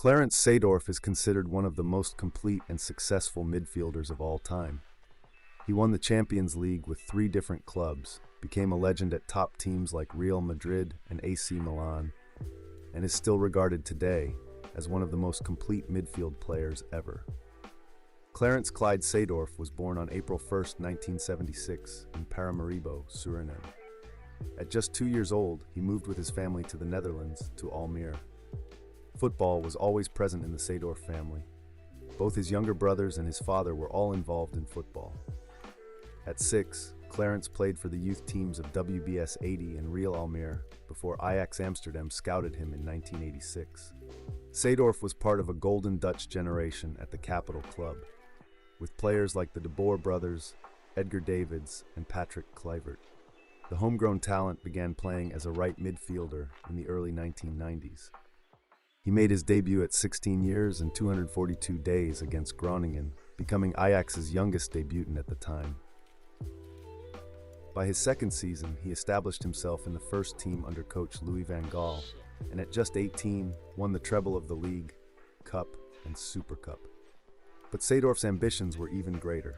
Clarence Seedorf is considered one of the most complete and successful midfielders of all time. He won the Champions League with 3 different clubs, became a legend at top teams like Real Madrid and AC Milan, and is still regarded today as one of the most complete midfield players ever. Clarence Clyde Seedorf was born on April 1, 1976, in Paramaribo, Suriname. At just 2 years old, he moved with his family to the Netherlands, to Almere. Football was always present in the Seedorf family. Both his younger brothers and his father were all involved in football. At 6, Clarence played for the youth teams of WBS 80 and Real Almere before Ajax Amsterdam scouted him in 1986. Seedorf was part of a golden Dutch generation at the capital club, with players like the De Boer brothers, Edgar Davids, and Patrick Kluivert. The homegrown talent began playing as a right midfielder in the early 1990s. He made his debut at 16 years and 242 days against Groningen, becoming Ajax's youngest debutant at the time. By his second season, he established himself in the first team under coach Louis van Gaal, and at just 18, won the treble of the league, cup, and Super Cup. But Seedorf's ambitions were even greater.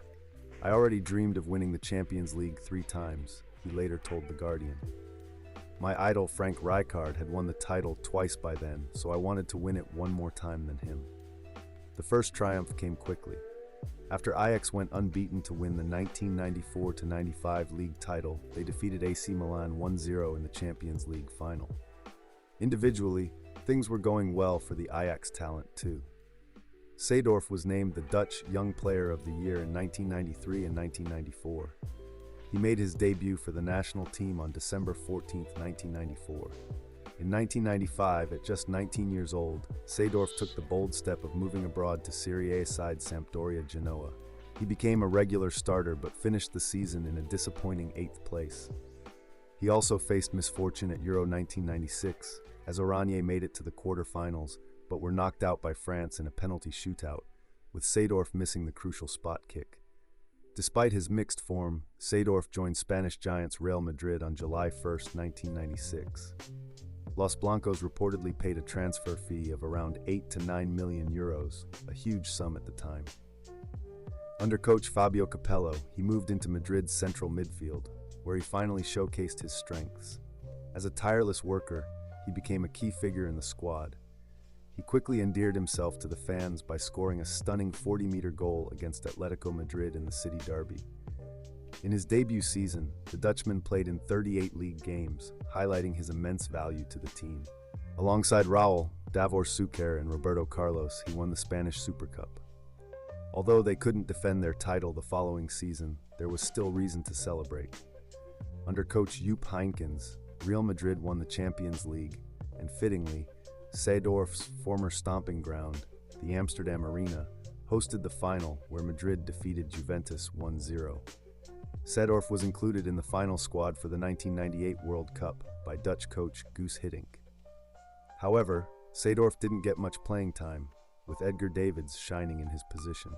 "I already dreamed of winning the Champions League 3 times, he later told The Guardian. "My idol Frank Rijkaard had won the title twice by then, so I wanted to win it one more time than him." The first triumph came quickly. After Ajax went unbeaten to win the 1994-95 league title, they defeated AC Milan 1-0 in the Champions League final. Individually, things were going well for the Ajax talent too. Seedorf was named the Dutch Young Player of the Year in 1993 and 1994. He made his debut for the national team on December 14, 1994. In 1995, at just 19 years old, Seedorf took the bold step of moving abroad to Serie A side Sampdoria Genoa. He became a regular starter but finished the season in a disappointing 8th place. He also faced misfortune at Euro 1996, as Oranje made it to the quarterfinals, but were knocked out by France in a penalty shootout, with Seedorf missing the crucial spot kick. Despite his mixed form, Seedorf joined Spanish giants Real Madrid on July 1, 1996. Los Blancos reportedly paid a transfer fee of around 8 to 9 million euros, a huge sum at the time. Under coach Fabio Capello, he moved into Madrid's central midfield, where he finally showcased his strengths. As a tireless worker, he became a key figure in the squad. He quickly endeared himself to the fans by scoring a stunning 40-meter goal against Atletico Madrid in the city derby. In his debut season, the Dutchman played in 38 league games, highlighting his immense value to the team. Alongside Raul, Davor Suker, and Roberto Carlos, he won the Spanish Super Cup. Although they couldn't defend their title the following season, there was still reason to celebrate. Under coach Joop Heynckes, Real Madrid won the Champions League, and fittingly, Seedorf's former stomping ground, the Amsterdam Arena, hosted the final where Madrid defeated Juventus 1-0. Seedorf was included in the final squad for the 1998 World Cup by Dutch coach Guus Hiddink. However, Seedorf didn't get much playing time, with Edgar Davids shining in his position.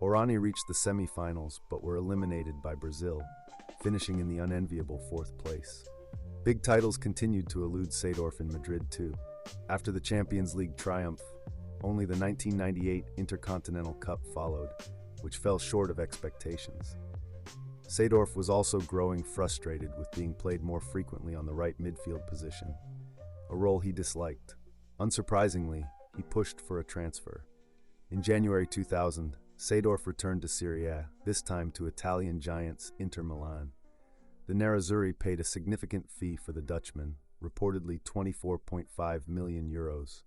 Oranje reached the semi-finals but were eliminated by Brazil, finishing in the unenviable 4th place. Big titles continued to elude Seedorf in Madrid too. After the Champions League triumph, only the 1998 Intercontinental Cup followed, which fell short of expectations. Seedorf was also growing frustrated with being played more frequently on the right midfield position, a role he disliked. Unsurprisingly, he pushed for a transfer. In January 2000, Seedorf returned to Serie A, this time to Italian giants Inter Milan. The Nerazzurri paid a significant fee for the Dutchman, reportedly 24.5 million euros.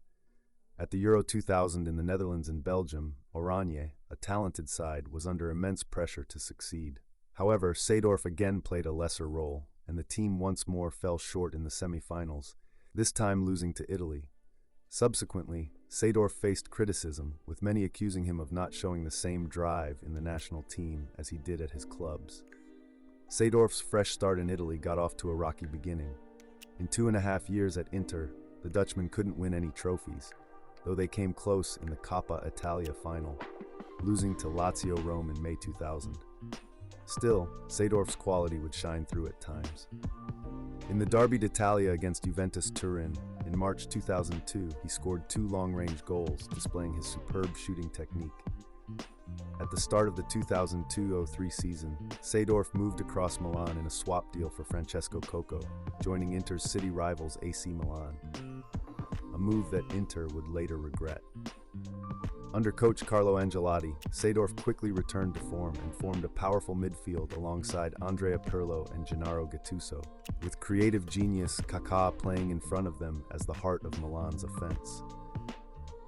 At the Euro 2000 in the Netherlands and Belgium, Oranje, a talented side, was under immense pressure to succeed. However, Seedorf again played a lesser role, and the team once more fell short in the semi-finals, this time losing to Italy. Subsequently, Seedorf faced criticism, with many accusing him of not showing the same drive in the national team as he did at his clubs. Seedorf's fresh start in Italy got off to a rocky beginning. In 2.5 years at Inter, the Dutchman couldn't win any trophies, though they came close in the Coppa Italia final, losing to Lazio Rome in May 2000. Still, Seedorf's quality would shine through at times. In the Derby d'Italia against Juventus Turin in In March 2002, he scored 2 long-range goals, displaying his superb shooting technique. At the start of the 2002-03 season, Seedorf moved across Milan in a swap deal for Francesco Coco, joining Inter's city rivals AC Milan, a move that Inter would later regret. Under coach Carlo Ancelotti, Seedorf quickly returned to form and formed a powerful midfield alongside Andrea Pirlo and Gennaro Gattuso, with creative genius Kaká playing in front of them as the heart of Milan's offense.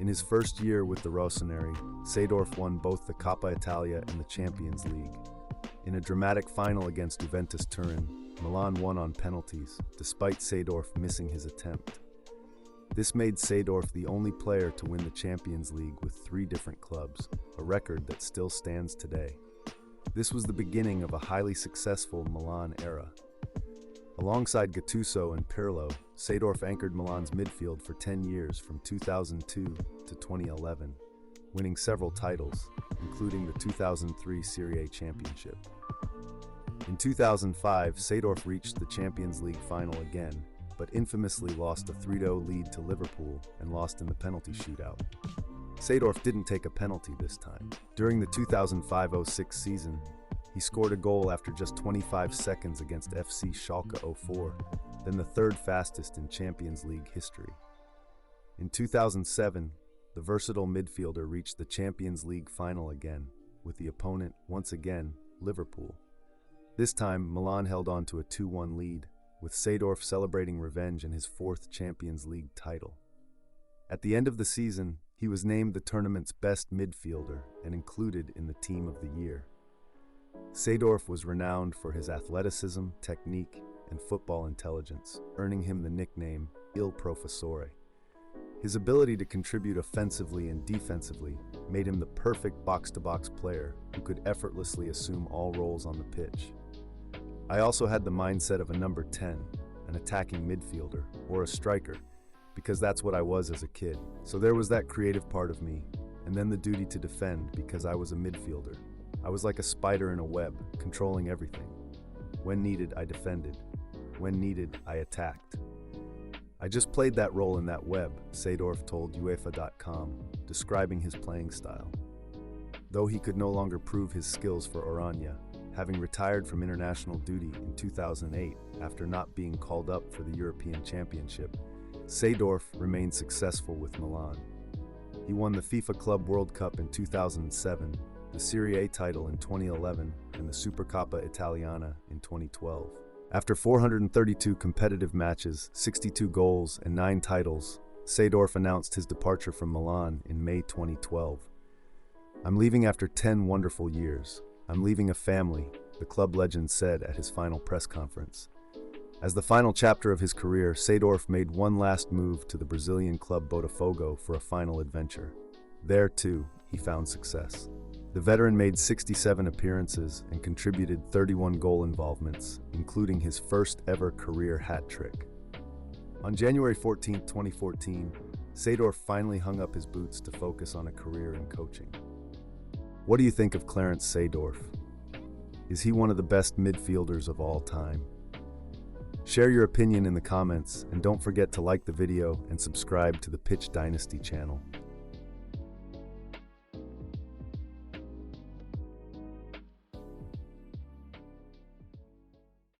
In his first year with the Rossoneri, Seedorf won both the Coppa Italia and the Champions League. In a dramatic final against Juventus Turin, Milan won on penalties, despite Seedorf missing his attempt. This made Seedorf the only player to win the Champions League with 3 different clubs, a record that still stands today. This was the beginning of a highly successful Milan era. Alongside Gattuso and Pirlo, Seedorf anchored Milan's midfield for 10 years from 2002 to 2011, winning several titles, including the 2003 Serie A championship. In 2005, Seedorf reached the Champions League final again, but infamously lost a 3-0 lead to Liverpool and lost in the penalty shootout. Seedorf didn't take a penalty this time. During the 2005-06 season, he scored a goal after just 25 seconds against FC Schalke 04, then the 3rd fastest in Champions League history. In 2007, the versatile midfielder reached the Champions League final again, with the opponent, once again, Liverpool. This time, Milan held on to a 2-1 lead, with Seedorf celebrating revenge in his 4th Champions League title. At the end of the season, he was named the tournament's best midfielder and included in the Team of the Year. Seedorf was renowned for his athleticism, technique, and football intelligence, earning him the nickname Il Professore. His ability to contribute offensively and defensively made him the perfect box-to-box player who could effortlessly assume all roles on the pitch. I also had the mindset of a number 10, an attacking midfielder, or a striker, because that's what I was as a kid. So there was that creative part of me, and then the duty to defend because I was a midfielder. I was like a spider in a web, controlling everything. When needed, I defended. When needed, I attacked. I just played that role in that web, Seedorf told UEFA.com, describing his playing style. Though he could no longer prove his skills for Oranje, having retired from international duty in 2008 after not being called up for the European Championship, Seedorf remained successful with Milan. He won the FIFA Club World Cup in 2007, the Serie A title in 2011, and the Supercoppa Italiana in 2012. After 432 competitive matches, 62 goals, and 9 titles, Seedorf announced his departure from Milan in May 2012. "I'm leaving after 10 wonderful years. I'm leaving a family," the club legend said at his final press conference. As the final chapter of his career, Seedorf made one last move to the Brazilian club Botafogo for a final adventure. There, too, he found success. The veteran made 67 appearances and contributed 31 goal involvements, including his first ever career hat trick. On January 14, 2014, Seedorf finally hung up his boots to focus on a career in coaching. What do you think of Clarence Seedorf? Is he one of the best midfielders of all time? Share your opinion in the comments, and don't forget to like the video and subscribe to the Pitch Dynasty channel.